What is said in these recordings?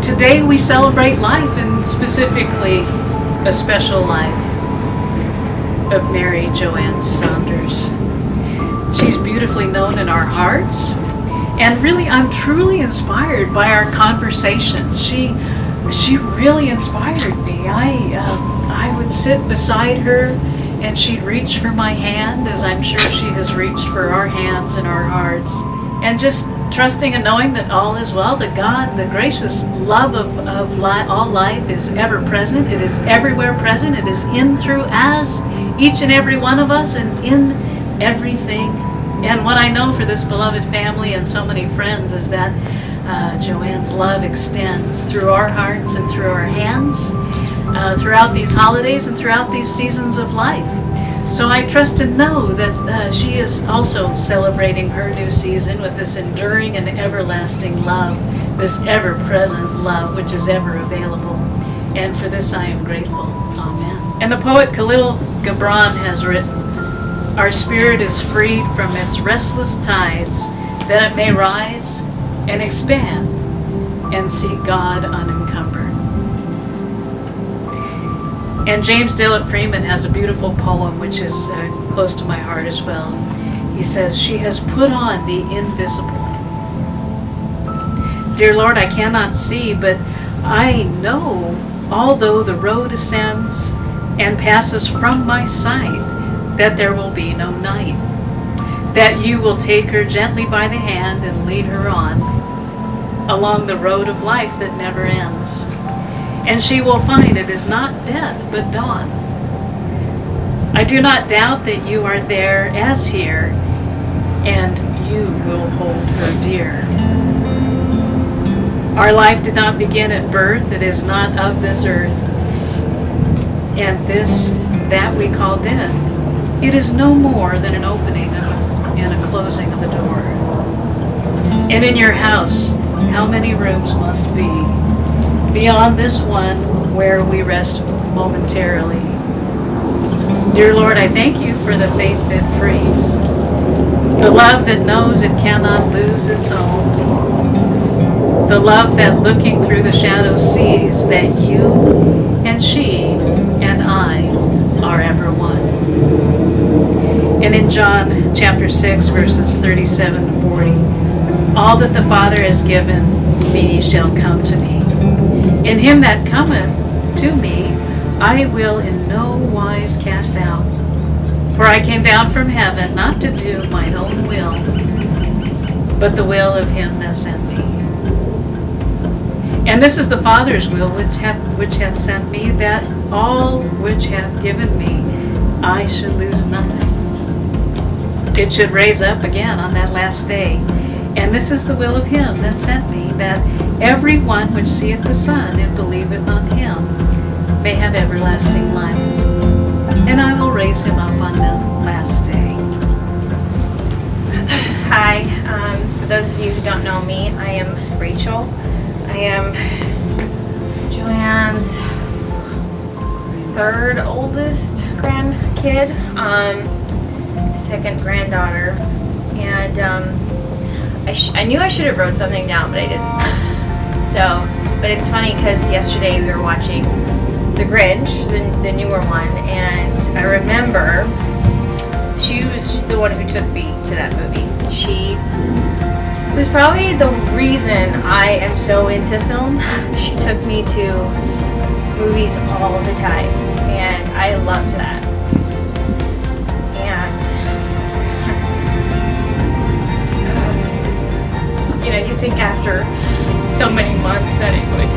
today we celebrate life, and specifically a special life of Mary Joan Saunders. She's beautifully known in our hearts, and really I'm truly inspired by our conversations. She really inspired me. I would sit beside her and she'd reach for my hand, as I'm sure she has reached for our hands and our hearts, and just trusting and knowing that all is well, that God, the gracious love of all life, is ever present. It is everywhere present. It is in, through, as each and every one of us, and in everything. And what I know for this beloved family and so many friends is that Joanne's love extends through our hearts and through our hands, throughout these holidays and throughout these seasons of life. So I trust and know that she is also celebrating her new season with this enduring and everlasting love, this ever-present love which is ever available. And for this I am grateful. Amen. And the poet Khalil Gibran has written, "Our spirit is freed from its restless tides, that it may rise and expand and seek God unencumbered." And James Dillett Freeman has a beautiful poem which is close to my heart as well. He says, "She has put on the invisible. Dear Lord, I cannot see, but I know, although the road ascends and passes from my sight, that there will be no night, that you will take her gently by the hand and lead her on along the road of life that never ends. And she will find it is not death, but dawn. I do not doubt that you are there as here, and you will hold her dear. Our life did not begin at birth, it is not of this earth, and this that we call death, it is no more than an opening and a closing of a door. And in your house, how many rooms must be beyond this one where we rest momentarily? Dear Lord, I thank you for the faith that frees, the love that knows it cannot lose its own, the love that looking through the shadows sees that you and she and I are ever one. And in John chapter 6, verses 37 to 40, all that the Father has given me shall come to me. And him that cometh to me, I will in no wise cast out. For I came down from heaven not to do mine own will, but the will of him that sent me. And this is the Father's will which hath sent me, that all which hath given me, I should lose nothing. It should raise up again on that last day. And this is the will of him that sent me, that every one which seeth the Son and believeth on him may have everlasting life. And I will raise him up on the last day." Hi, for those of you who don't know me, I am Rachel. I am Joanne's third oldest grandkid, second granddaughter, and I knew I should have wrote something down, but I didn't. So, but it's funny because yesterday we were watching The Grinch, the newer one, and I remember she was the one who took me to that movie. She was probably the reason I am so into film. She took me to movies all the time, and I loved that. And you think after so many months that it would.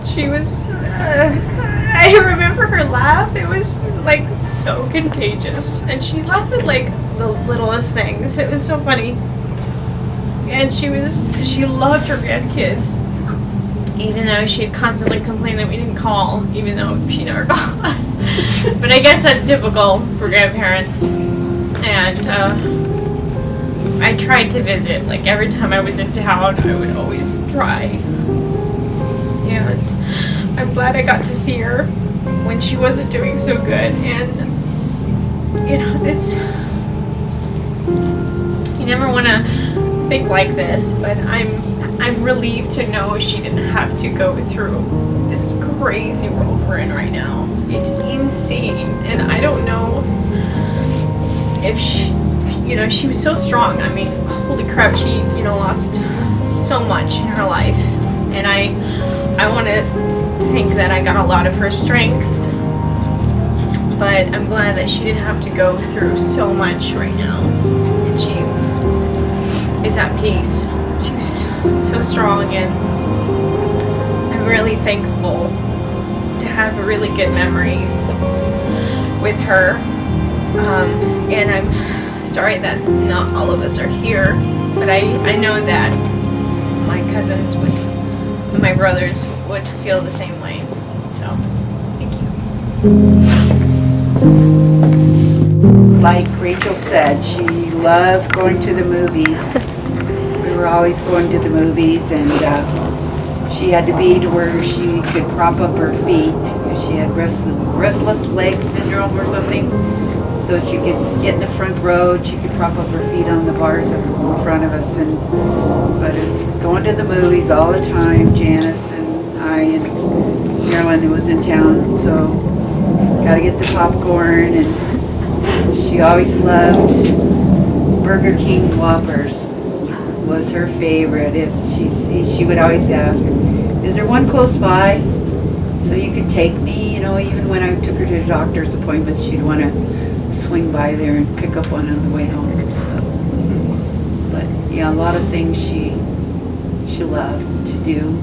She was. I remember her laugh. It was like so contagious, and she laughed at like the littlest things. It was so funny. And she loved her grandkids. Even though she had constantly complained that we didn't call, even though she never called us. But I guess that's typical for grandparents. And I tried to visit. Like every time I was in town, I would always try. And I'm glad I got to see her when she wasn't doing so good. And this, you never want to think like this, but I'm relieved to know she didn't have to go through this crazy world we're in right now. It's insane, and I don't know if she was so strong. I mean, holy crap, she, lost so much in her life, and I want to think that I got a lot of her strength, but I'm glad that she didn't have to go through so much right now, and she is at peace. She was so strong, and I'm really thankful to have really good memories with her, and I'm sorry that not all of us are here, but I know that my cousins and my brothers would feel the same way. So, thank you. Like Rachel said, she loved going to the movies. We were always going to the movies, and she had to be to where she could prop up her feet because she had restless leg syndrome or something. So she could get in the front row, she could prop up her feet on the bars in front of us. But it's going to the movies all the time. Janice and I and Marilyn was in town, so got to get the popcorn. And she always loved Burger King Whoppers. Was her favorite. If she would always ask, "Is there one close by, so you could take me?" Even when I took her to doctor's appointments, she'd want to swing by there and pick up one on the way home. So, but yeah, a lot of things she loved to do.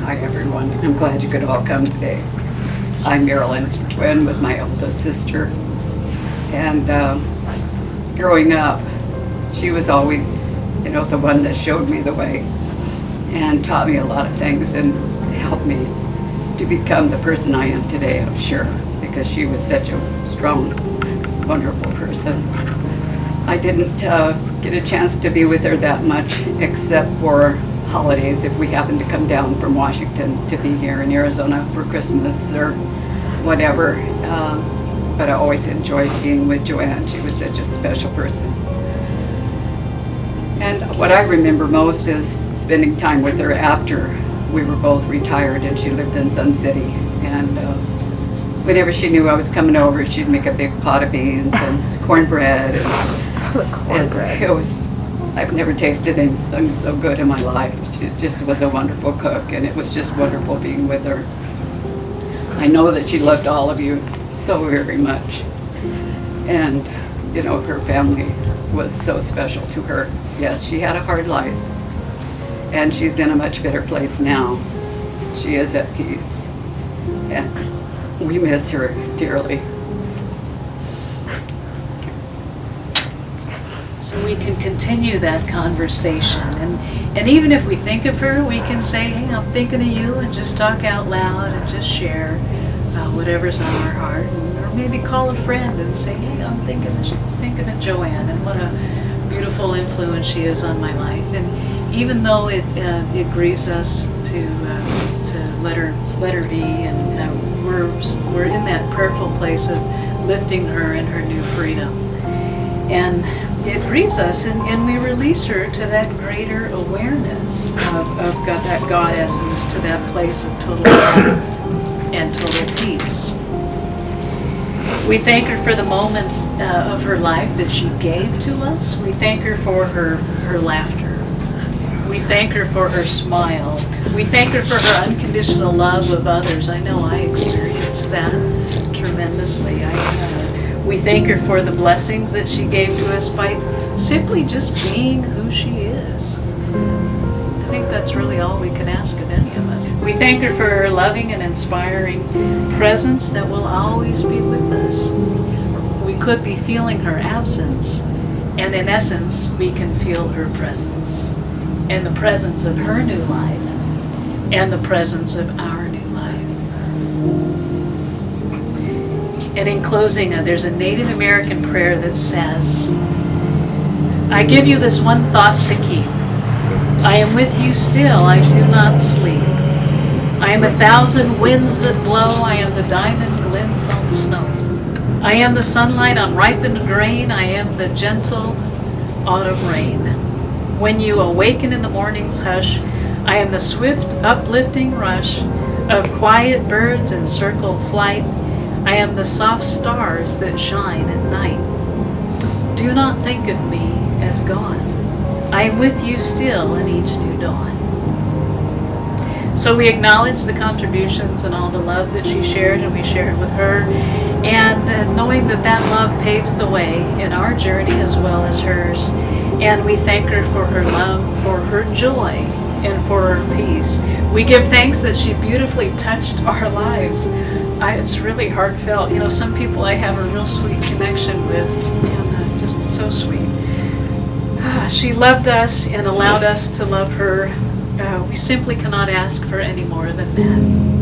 Hi everyone. I'm glad you could all come today. I'm Marilyn. Joan was my oldest sister, and growing up, she was always the one that showed me the way and taught me a lot of things and helped me to become the person I am today, I'm sure, because she was such a strong, wonderful person. I didn't get a chance to be with her that much except for holidays if we happened to come down from Washington to be here in Arizona for Christmas or whatever. But I always enjoyed being with Joanne. She was such a special person. And what I remember most is spending time with her after we were both retired and she lived in Sun City. And whenever she knew I was coming over, she'd make a big pot of beans and cornbread. And it was, I've never tasted anything so good in my life. She just was a wonderful cook, and it was just wonderful being with her. I know that she loved all of you so very much. And, her family was so special to her. Yes, she had a hard life, and she's in a much better place now. She is at peace, and we miss her dearly. So we can continue that conversation, and even if we think of her, we can say, "Hey, I'm thinking of you," and just talk out loud and just share whatever's on our heart, or maybe call a friend and say, "Hey, I'm thinking of Joanne, and what a beautiful influence she is on my life." And even though it grieves us to let her be, and we're in that prayerful place of lifting her in her new freedom, and it grieves us, and we release her to that greater awareness of God, that God essence, to that place of total love and total peace. We thank her for the moments of her life that she gave to us. We thank her for her laughter. We thank her for her smile. We thank her for her unconditional love of others. I know I experienced that tremendously. We thank her for the blessings that she gave to us by simply just being who she is. I think that's really all we can ask of any of us. We thank her for her loving and inspiring presence that will always be with us. We could be feeling her absence, and in essence, we can feel her presence, and the presence of her new life, and the presence of our new life. And in closing, there's a Native American prayer that says, "I give you this one thought to keep. I am with you still, I do not sleep. I am 1,000 winds that blow, I am the diamond glints on snow. I am the sunlight on ripened grain. I am the gentle autumn rain. When you awaken in the morning's hush, I am the swift uplifting rush of quiet birds in circle flight. I am the soft stars that shine at night. Do not think of me as gone. I am with you still in each new dawn. So we acknowledge the contributions and all the love that she shared, and we share it with her. And knowing that that love paves the way in our journey as well as hers. And we thank her for her love, for her joy, and for her peace. We give thanks that she beautifully touched our lives. It's really heartfelt. You know, some people I have a real sweet connection with, and just so sweet. She loved us and allowed us to love her. We simply cannot ask for any more than that.